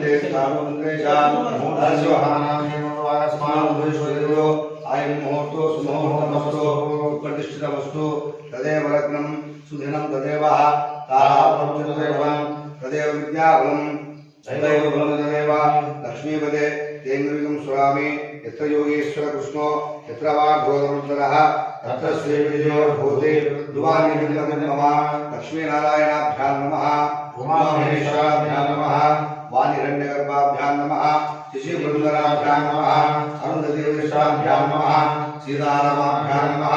भवते सार्वमन्त्रेषां मुहूर्तस्वहानामेवस्मानुभूष्वदेवो आयं मुहूर्तो सुमुहूर्तमस्तु प्रतिष्ठितमस्तु तदेव लग्नं सुदिनं तदेव तारापञ्चदेवं तदेव विद्याबलं तदेव बलं तदेव लक्ष्मीपदे तेन्द्रियं स्वामी यत्र योगेश्वर कृष्णो यत्र वा घोरमुद्रः तत्र श्रीविजयो भूते दुवानिर्मितं मम लक्ष्मीनारायणाभ्यां नमः उमामहेश्वराभ्यां नमः वाणिरण्यगर्भाभ्यां नमः शिशिवृन्दराभ्यां नमः अरुन्धतीवेशाभ्यां नमः सीतारामाभ्यां नमः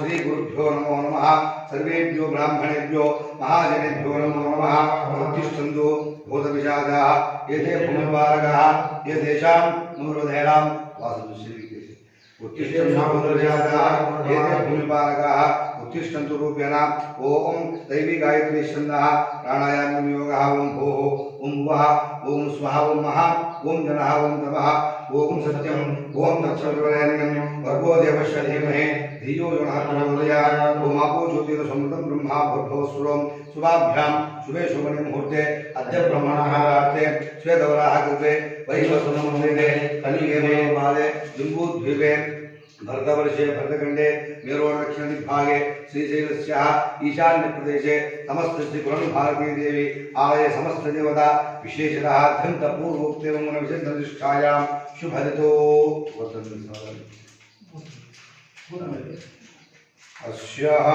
श्रीगुरुभ्यो नमो नमः सर्वेभ्यो ब्राह्मणेभ्यो महाजनेभ्यो नमो नमः उत्तिष्ठन्तु भूतविषादाः एते भूमिपालकाः ये तेषां मनोहृदयानां वासुश्रीकेशे उत्तिष्ठन्तु भूतविषादाः एते भूमिपालकाः उत्तिष्ठन्तु रूपेण ओम दैवी गायत्री छन्दः प्राणायाम योगः ओम भोः ओम वः ओम स्वः ओम महा ओम जनः ओम तपः ओम सत्यम ओम तत्सवितुर्वरेण्यं भर्गो देवस्य धीमहि धियो यो नः प्रचोदयात् ओम आपो ज्योतिरसमृतं ब्रह्मा भूर्भुवस्सुरं शुभाभ्यां शुभे शुभने मुहूर्ते अद्य ब्रह्मणः श्वेतवराह कृते वैवस्वतमन्दिरे कलियुगे बाले जम्बूद्वीपे भरतवर्षे भरतखंडे मेरोड दक्षिण दिग्भागे श्रीशैलस्य ईशान्य प्रदेशे समस्त श्री पुराण भारती देवी आलय समस्त देवता विशेषतः अत्यंत पूर्वोक्तेव विशेष प्रतिष्ठायां शुभरितो अस्याः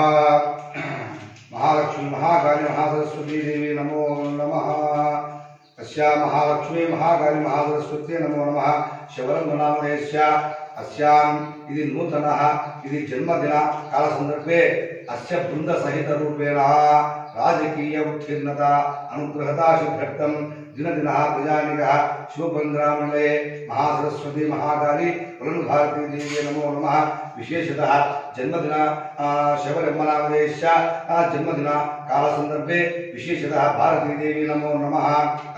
महालक्ष्मी महाकाली महासरस्वती देवी नमो नमः अस्या महालक्ष्मी महाकाली महासरस्वती नमो नमः शबरंगनामदेश्य अस्याम् इति नूतनः इति जन्मदिन काल संदर्भे अस्य वृंद सहित रूपेण राजकीय उत्तीर्णता अनुग्रहता सिद्ध्यर्थं दिनदिनः प्रजानिकः शिवपन्द्रामण्डले महासरस्वती महाकाली पुरन्भारती देवी नमो नमः विशेषतः जन्मदिन शबरमनामदेश्य जन्मदिन काल संदर्भे विशेषतः भारती देवी नमो नमः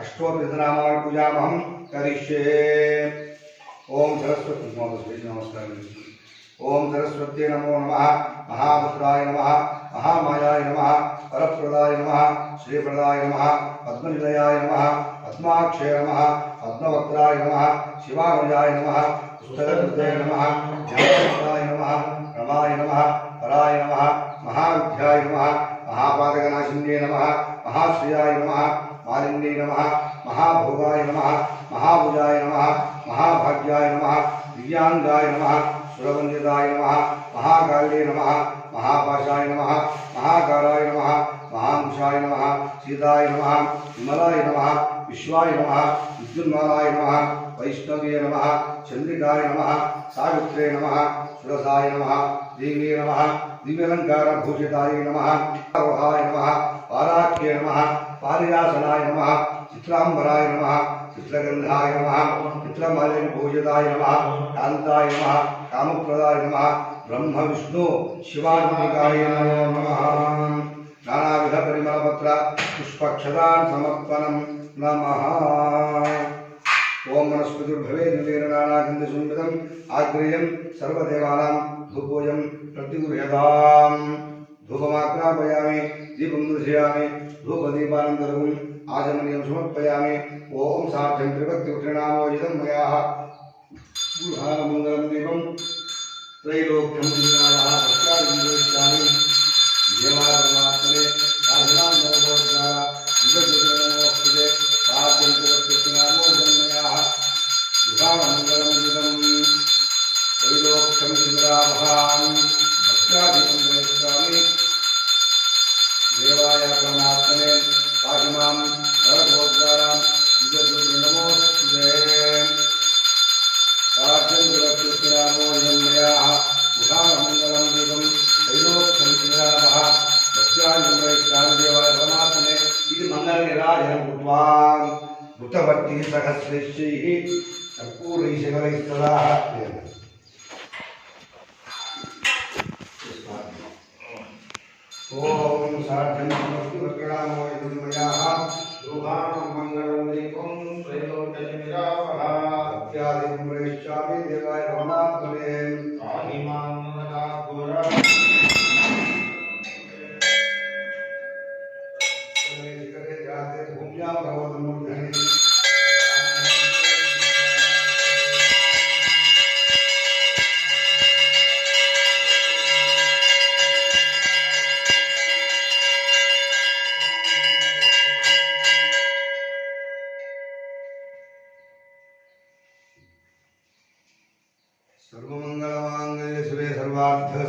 अष्टोत्तरनामावली पूजामहं करिष्ये ओम सरस्वती नमस्कार ओम सरस्वती नमो नमः महापुत्राय नमः महामायाय नमः परप्रदाय नमः श्रीप्रदाय नमः पद्मनिलयाय नमः पद्माक्षय नमः पद्मवक्त्राय नमः शिवानुजाय नमः पुस्तककृते नमः ज्ञानप्रदाय नमः रमाय नमः पराय नमः महाविद्याय नमः महापातकनाशिन्ये नमः महाश्रियाय नमः मालिन्ये नमः महाभोगाय नमः महाभुजाय नमः महाभाग्याय नमः दिव्यांगाय नमः सुरवंदिताय नमः महाकाल्ये नमः महापाशाय नमः महाकाराय नमः महांशाय नमः सीताय नमः विमलाय नमः विश्वाय नमः विद्युन्मालाय नमः वैष्णवे नमः चंद्रिकाय नमः सावित्रे नमः सुरसाय नमः देवी नमः दिव्यलंकार भूषिताय नमः आरोहाय नमः पाराख्ये नमः पारियासनाय नमः चित्रांबराय नमः चित्रगंधाय नमः चित्रमालिनी भूषिताय नमः कांताय नमः कामप्रदाय नमः ब्रह्म विष्णु शिवात्मिकाय नमः नानाविध परिमलपत्र पुष्पक्षतान् समर्पणं नमः ओम वनस्पतिर्भवेद् आग्रेयं सर्वदेवानां धूपोऽयं प्रतिगृह्यताम् धूपमाग्रापयामि दीपं दर्शयामि धूपदीपानन्तरम् आचमनीयं समर्पयामि ओम सार्धं त्रिभक्तिवृक्षणामोजितं मया गृहामङ्गलं दीपं त्रैलोक्यं दिनाः भक्तादिवेष्टामि देवात्मने साधनां नमोद्गारा विगतनमोस्तुते सार्धं त्रिभक्तिवृक्षणामोजितं मया गृहामङ्गलं दीपं त्रैलोक्यं दिनाः भक्तादिवेष्टामि देवाय परमात्मने पाहिमां नरकोद्गारां विगतनमोस्तुते सार्धं त्रिभक्तिवृक्षणामोजितं मया गृहामङ्गलं दीपं त्रैलोक्यं दिनाः भक्त्यादिवेष्टामि देवाय परमात्मने इति मङ्गलनिराजनं कृत्वा भूतभट्टिः सहस्रैश्चैः कर्पूरैः शिखरैः तदा ओम सार्धं त्रिभक्तिवृक्षणामोजितं मया गृहामङ्गलं दीपं त्रैलोक्यनिरावः भक्त्यादिवेष्टामि देवाय परमात्मने पाहिमां नरकासुरा शिखरे जाते भूम्यां भगवन्मूर्धने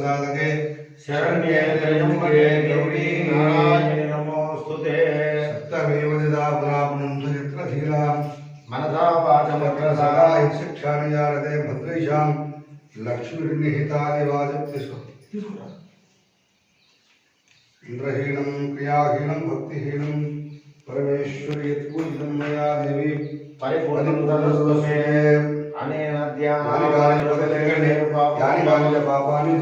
साधके शरण्ये त्र्यम्बके गौरी नारायणि नमोस्तुते सप्तमेव निदापुरापुणं चरित्रशीला मनसा वाचमक्रसा शिक्षानुजारते भद्रेशां लक्ष्मीर्निहितादिवाचप्तिस्व इंद्रहीनं क्रियाहीनं भक्तिहीनं परमेश्वरी पूजितं मया देवी परिपूर्णं अनेन ध्यानानि पापानि